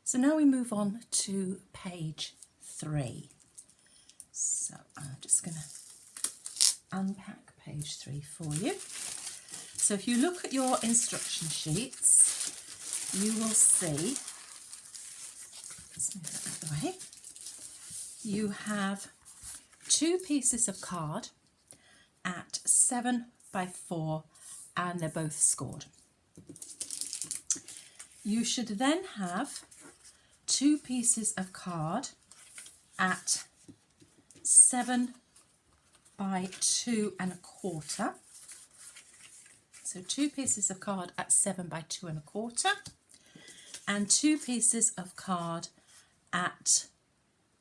So now we move on to page 3. So I'm just going to unpack page 3 for you. So if you look at your instruction sheets, you will see, let's move that out of the way, you have 2 pieces of card at 7 by 4 and they're both scored. You should then have 2 pieces of card at 7 by 2 1/4. So 2 pieces of card at 7 by 2 1/4 and 2 pieces of card at,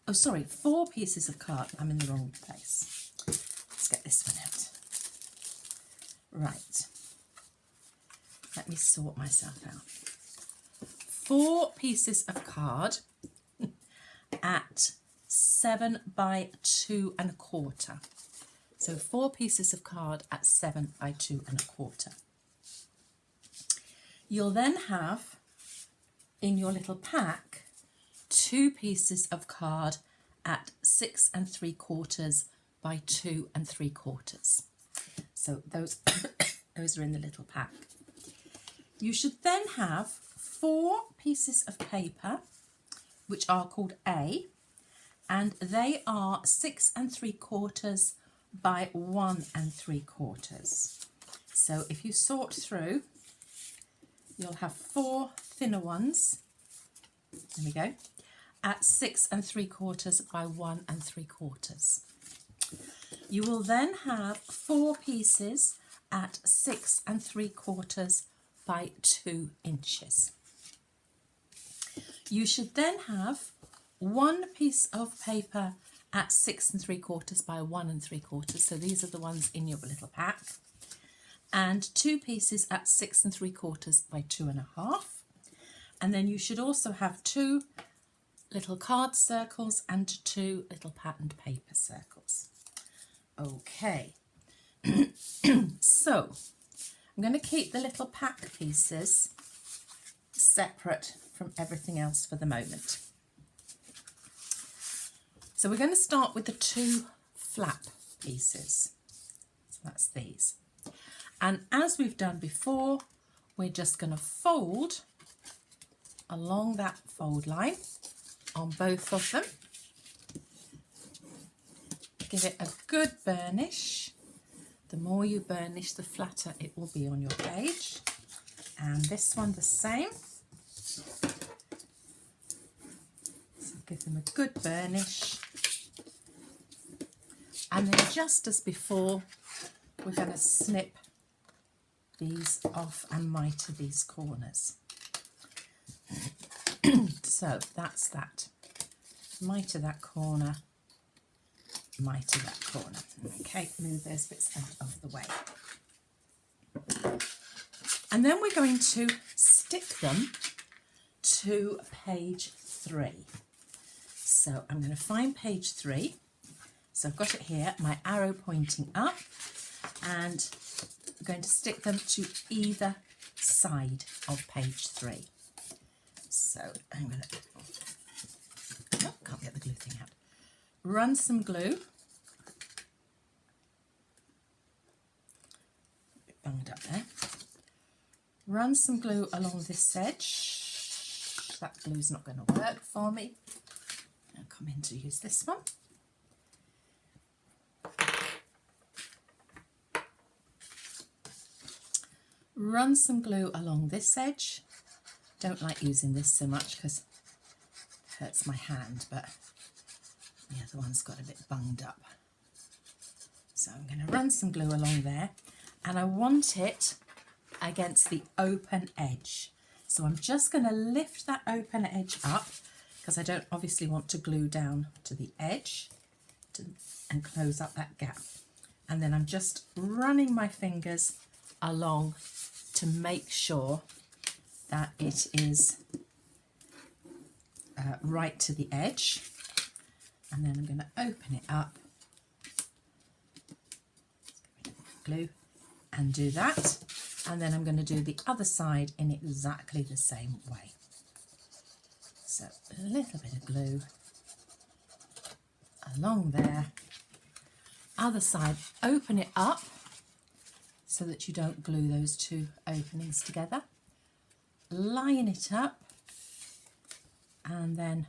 4 pieces of card. I'm in the wrong place. Let's get this one out. Right. Let me sort myself out. 4 pieces of card at 7 by 2 1/4. So 4 pieces of card at 7 by 2 1/4. You'll then have in your little pack 2 pieces of card at 6 3/4 by 2 3/4. So those are in the little pack. You should then have 4 pieces of paper, which are called A, and they are 6 3/4 by 1 3/4. So if you sort through, you'll have 4 thinner ones, there we go, at 6 3/4 by 1 3/4. You will then have 4 pieces at 6 3/4 by 2 inches. You should then have 1 piece of paper at 6 3/4 by 1 3/4. So these are the ones in your little pack. And 2 pieces at 6 3/4 by 2 1/2. And then you should also have 2 little card circles and 2 little patterned paper circles. Okay. So I'm going to keep the little pack pieces separate from everything else for the moment. So we're going to start with the 2 flap pieces. So that's these. And as we've done before, we're just going to fold along that fold line on both of them. Give it a good burnish. The more you burnish, the flatter it will be on your page. And this one the same. So give them a good burnish. And then just as before, we're going to snip these off and miter these corners. So that's that. Miter that corner, miter that corner. Okay, move those bits out of the way. And then we're going to stick them to page 3. So I'm going to find page 3. So I've got it here, my arrow pointing up, and I'm going to stick them to either side of page 3. So I'm going to, oh, can't get the glue thing out. Run some glue. A bit bunged up there. Run some glue along this edge. That glue's not going to work for me. I'll come in to use this one. Run some glue along this edge. Don't like using this so much because it hurts my hand, but the other one's got a bit bunged up. So I'm going to run some glue along there, and I want it against the open edge. So I'm just going to lift that open edge up because I don't obviously want to glue down to the edge and close up that gap. And then I'm just running my fingers along to make sure that it is right to the edge. And then I'm going to open it up, glue, and do that. And then I'm going to do the other side in exactly the same way. So a little bit of glue along there. Other side, open it up so that you don't glue those two openings together. Line it up and then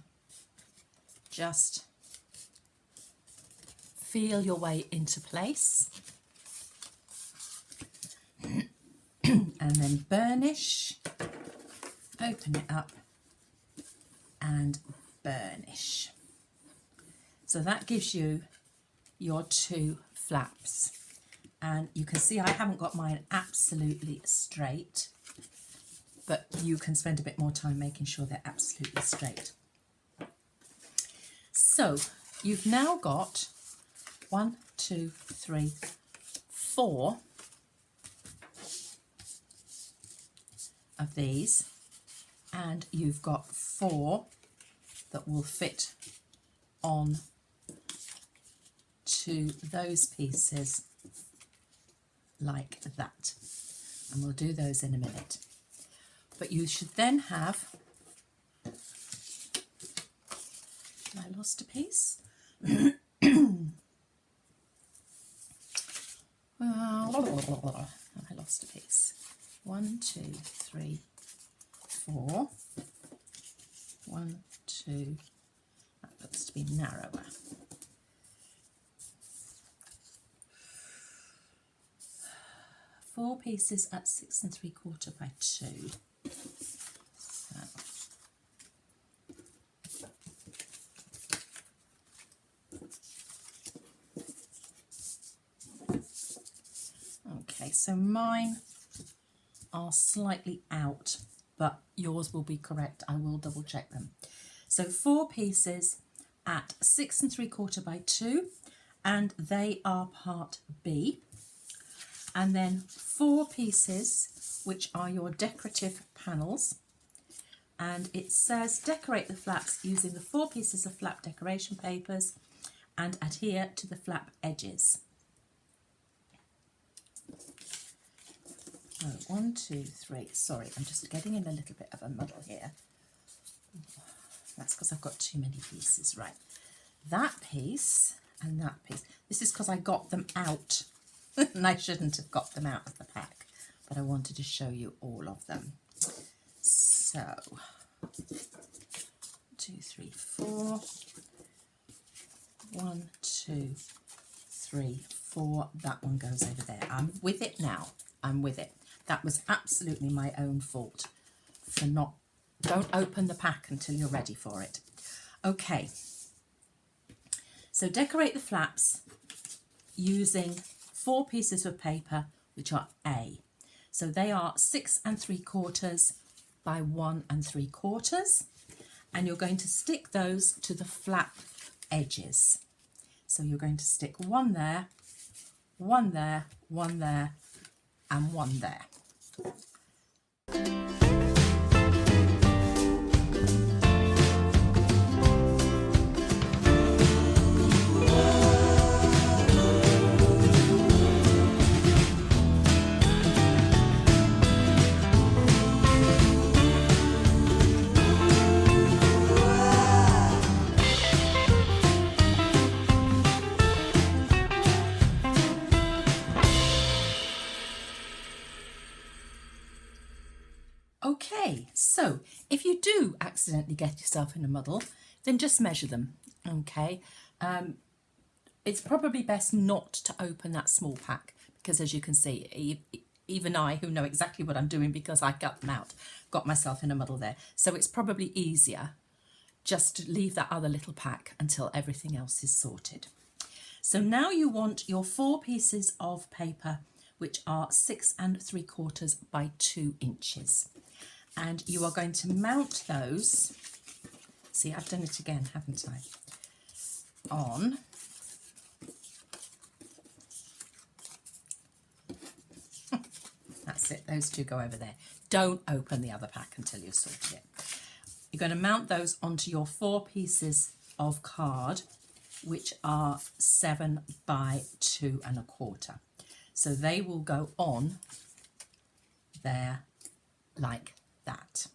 just feel your way into place. And then burnish, open it up and burnish. So that gives you your two flaps. And you can see I haven't got mine absolutely straight, but you can spend a bit more time making sure they're absolutely straight. So you've now got 1, 2, 3, 4 of these, and you've got 4 that will fit on to those pieces like that, and we'll do those in a minute. But you should then have, I lost a piece. I lost a piece. 1, 2, 3, 4. 1, 2, that looks to be narrower. Four pieces at 6 3/4 by 2. So. Okay, so mine are slightly out, but yours will be correct. I will double check them. So 4 pieces at 6 3/4 by 2, and they are part B. And then 4 pieces, which are your decorative panels. And it says decorate the flaps using the 4 pieces of flap decoration papers and adhere to the flap edges. Oh, 1, 2, 3. Sorry, I'm just getting in a little bit of a muddle here. That's because I've got too many pieces. Right, that piece and that piece. This is because I got them out. And I shouldn't have got them out of the pack, but I wanted to show you all of them. So, 2, 3, 4. 1, 2, 3, 4. That one goes over there. I'm with it now. I'm with it. That was absolutely my own fault for not. Don't open the pack until you're ready for it. Okay. So decorate the flaps using 4 pieces of paper, which are A. So they are 6 3/4 by 1 3/4, and you're going to stick those to the flap edges. So you're going to stick 1 there, 1 there, 1 there, and 1 there. Okay, so if you do accidentally get yourself in a muddle, then just measure them, okay? It's probably best not to open that small pack because, as you can see, even I, who know exactly what I'm doing because I cut them out, got myself in a muddle there. So it's probably easier just to leave that other little pack until everything else is sorted. So now you want your 4 pieces of paper, which are 6 3/4 by 2 inches. And you are going to mount those, see, I've done it again, haven't I, on that's it, those two go over there. Don't open the other pack until you've sorted it. You're going to mount those onto your 4 pieces of card, which are 7 by 2 1/4. So they will go on there like that.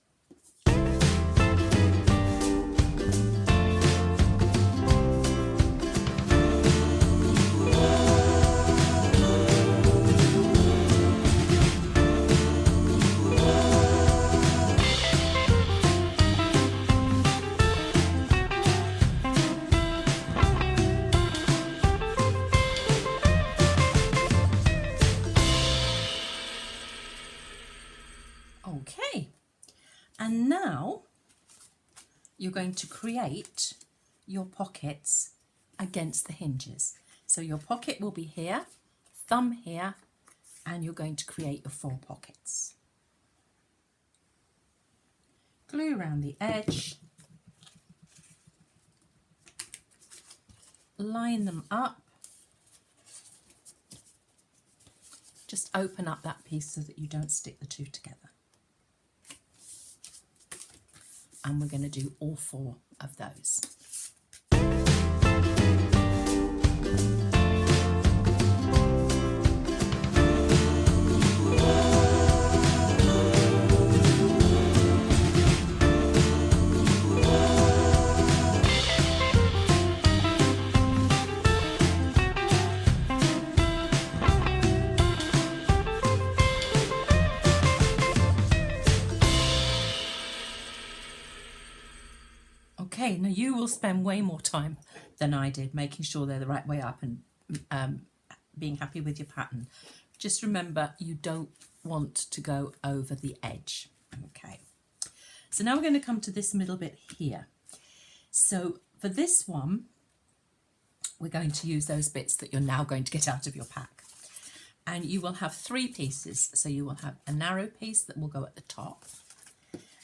you're going to create your pockets against the hinges. So your pocket will be here, thumb here, and you're going to create your 4 pockets. Glue around the edge, line them up, just open up that piece so that you don't stick the 2 together. And we're going to do all 4 of those. Okay, now you will spend way more time than I did making sure they're the right way up and being happy with your pattern. Just remember, you don't want to go over the edge. Okay, so now we're going to come to this middle bit here. So for this one, we're going to use those bits that you're now going to get out of your pack. And you will have 3 pieces. So you will have a narrow piece that will go at the top.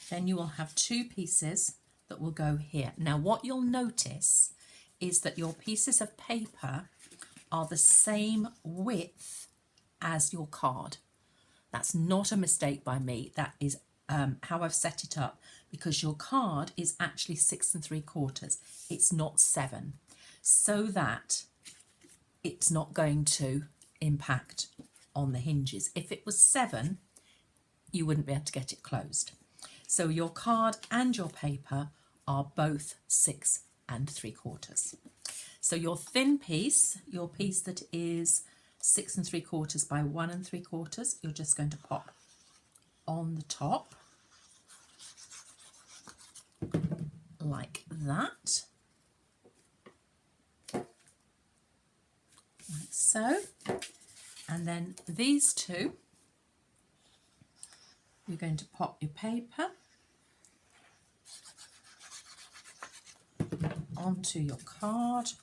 Then you will have 2 pieces that will go here. Now what you'll notice is that your pieces of paper are the same width as your card. That's not a mistake by me. That is how I've set it up, because your card is actually 6 3/4. It's not 7, so that it's not going to impact on the hinges. If it was 7, you wouldn't be able to get it closed. So your card and your paper are both 6 3/4. So your thin piece, your piece that is 6 3/4 by 1 3/4, you're just going to pop on the top like that, like so. And then these 2, you're going to pop your paper onto your card,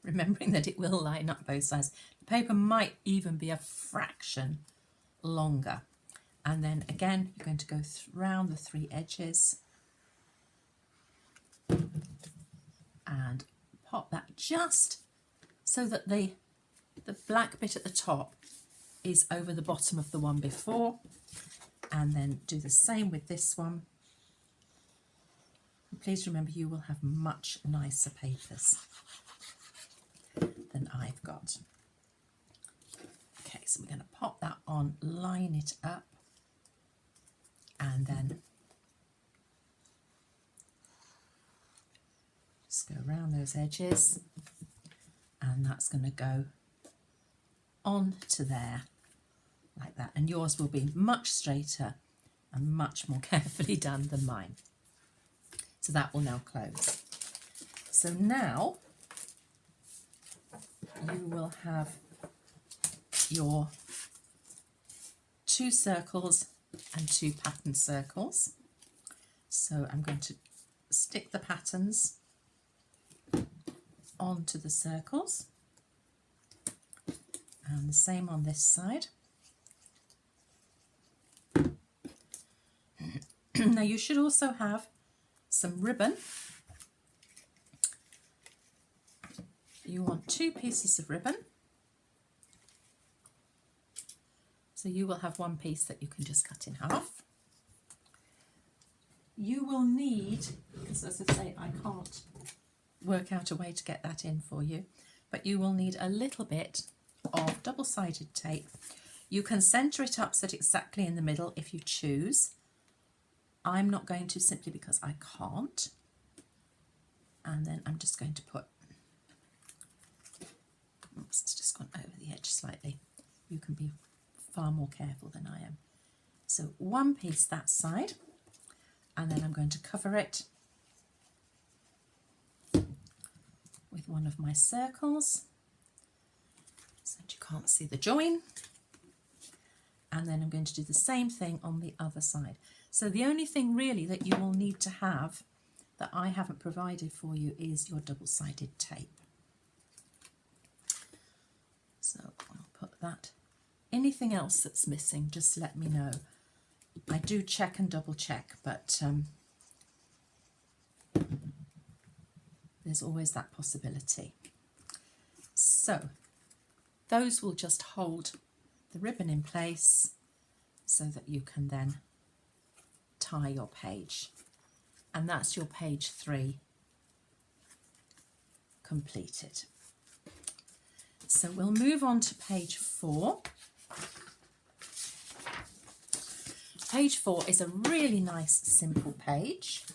remembering that it will line up both sides. The paper might even be a fraction longer. And then again, you're going to go round the 3 edges and pop that just so that the black bit at the top is over the bottom of the one before. And then do the same with this one. And please remember, you will have much nicer papers than I've got. Okay, so we're going to pop that on, line it up, and then just go around those edges, and that's going to go on to there like that. And yours will be much straighter and much more carefully done than mine. So that will now close. So now you will have your 2 circles and 2 pattern circles. So I'm going to stick the patterns onto the circles, and the same on this side. Now you should also have some ribbon. You want 2 pieces of ribbon. So you will have 1 piece that you can just cut in half. You will need, because as I say, I can't work out a way to get that in for you, but you will need a little bit of double-sided tape. You can centre it up so it's exactly in the middle if you choose. I'm not going to, simply because I can't. And then I'm just going to put, oops, it's just gone over the edge slightly. You can be far more careful than I am. So 1 piece that side, and then I'm going to cover it with one of my circles so that you can't see the join. And then I'm going to do the same thing on the other side. So the only thing really that you will need to have that I haven't provided for you is your double-sided tape. So I'll put that. Anything else that's missing, just let me know. I do check and double check, but there's always that possibility. So those will just hold the ribbon in place so that you can then tie your page. And that's your page 3 completed. So we'll move on to page 4. Page 4 is a really nice, simple page.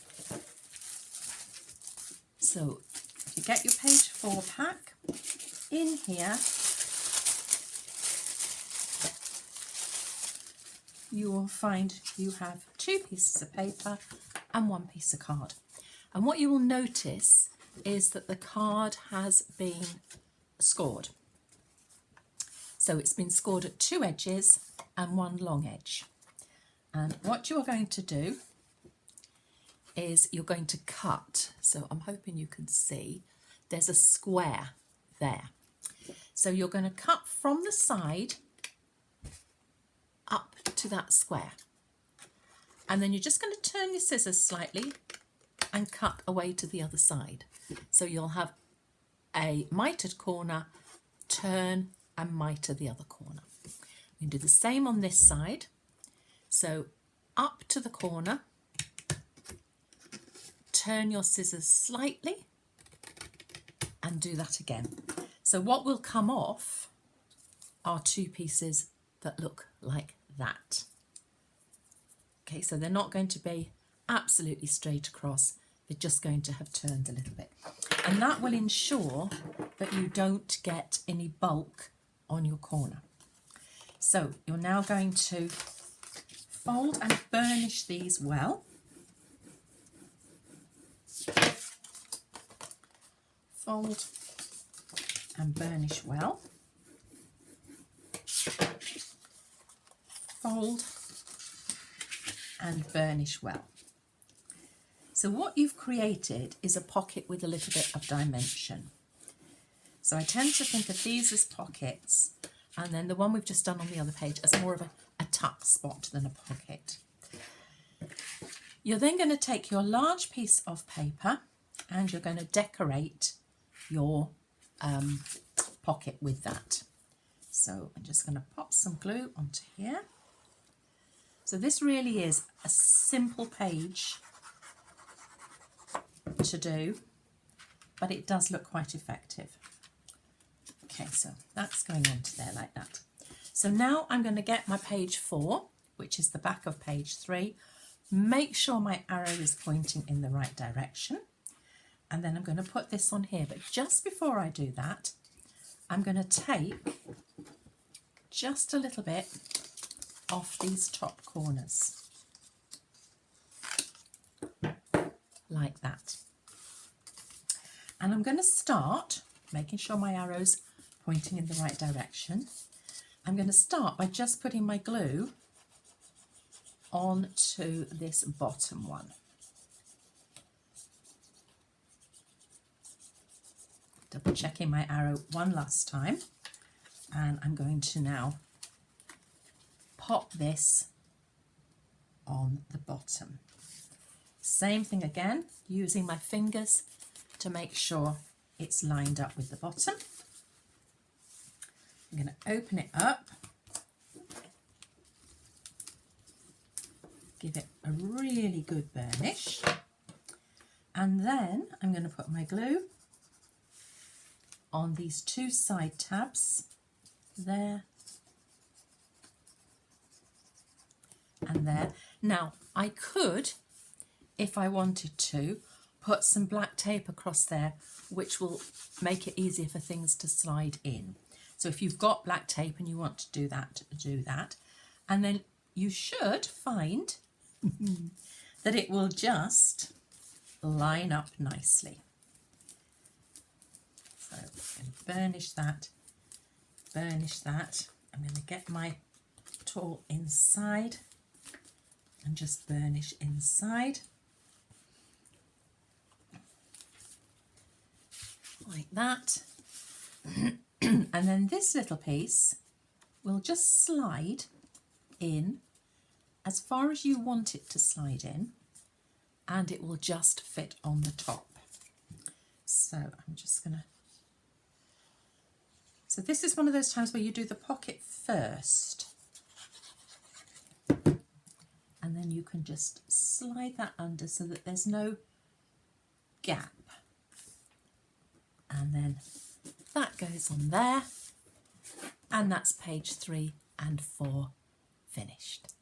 So if you get your page 4 pack, in here you will find you have 2 pieces of paper and 1 piece of card. And what you will notice is that the card has been scored. So it's been scored at 2 edges and 1 long edge. And what you're going to do is you're going to cut. So I'm hoping you can see there's a square there. So you're going to cut from the side up to that square. And then you're just going to turn your scissors slightly and cut away to the other side. So you'll have a mitered corner, turn and miter the other corner. You can do the same on this side. So up to the corner, turn your scissors slightly and do that again. So what will come off are 2 pieces that look like that. Okay, so they're not going to be absolutely straight across, they're just going to have turned a little bit. And that will ensure that you don't get any bulk on your corner. So you're now going to fold and burnish these well. Fold and burnish well. Fold and burnish well. So what you've created is a pocket with a little bit of dimension. So I tend to think of these as pockets, and then the one we've just done on the other page as more of a tuck spot than a pocket. You're then going to take your large piece of paper and you're going to decorate your pocket with that. So I'm just going to pop some glue onto here. So this really is a simple page to do, but it does look quite effective. Okay, so that's going onto there like that. So now I'm going to get my page 4, which is the back of page 3. Make sure my arrow is pointing in the right direction. And then I'm going to put this on here. But just before I do that, I'm going to take just a little bit off these top corners. Like that. And I'm going to start, making sure my arrow's pointing in the right direction. I'm going to start by just putting my glue onto this bottom one. Double checking my arrow one last time, and I'm going to now pop this on the bottom. Same thing again, using my fingers to make sure it's lined up with the bottom. I'm going to open it up, give it a really good burnish, and then I'm going to put my glue on these 2 side tabs there and there. Now I could, if I wanted to, put some black tape across there, which will make it easier for things to slide in. So if you've got black tape and you want to do that, do that. And then you should find that it will just line up nicely. So I'm going to burnish that. I'm going to get my tool inside and just burnish inside like that. And then this little piece will just slide in as far as you want it to slide in, and it will just fit on the top. So I'm just gonna, so this is one of those times where you do the pocket first, and then you can just slide that under so that there's no gap. And then that goes on there, and that's page 3 and 4 finished.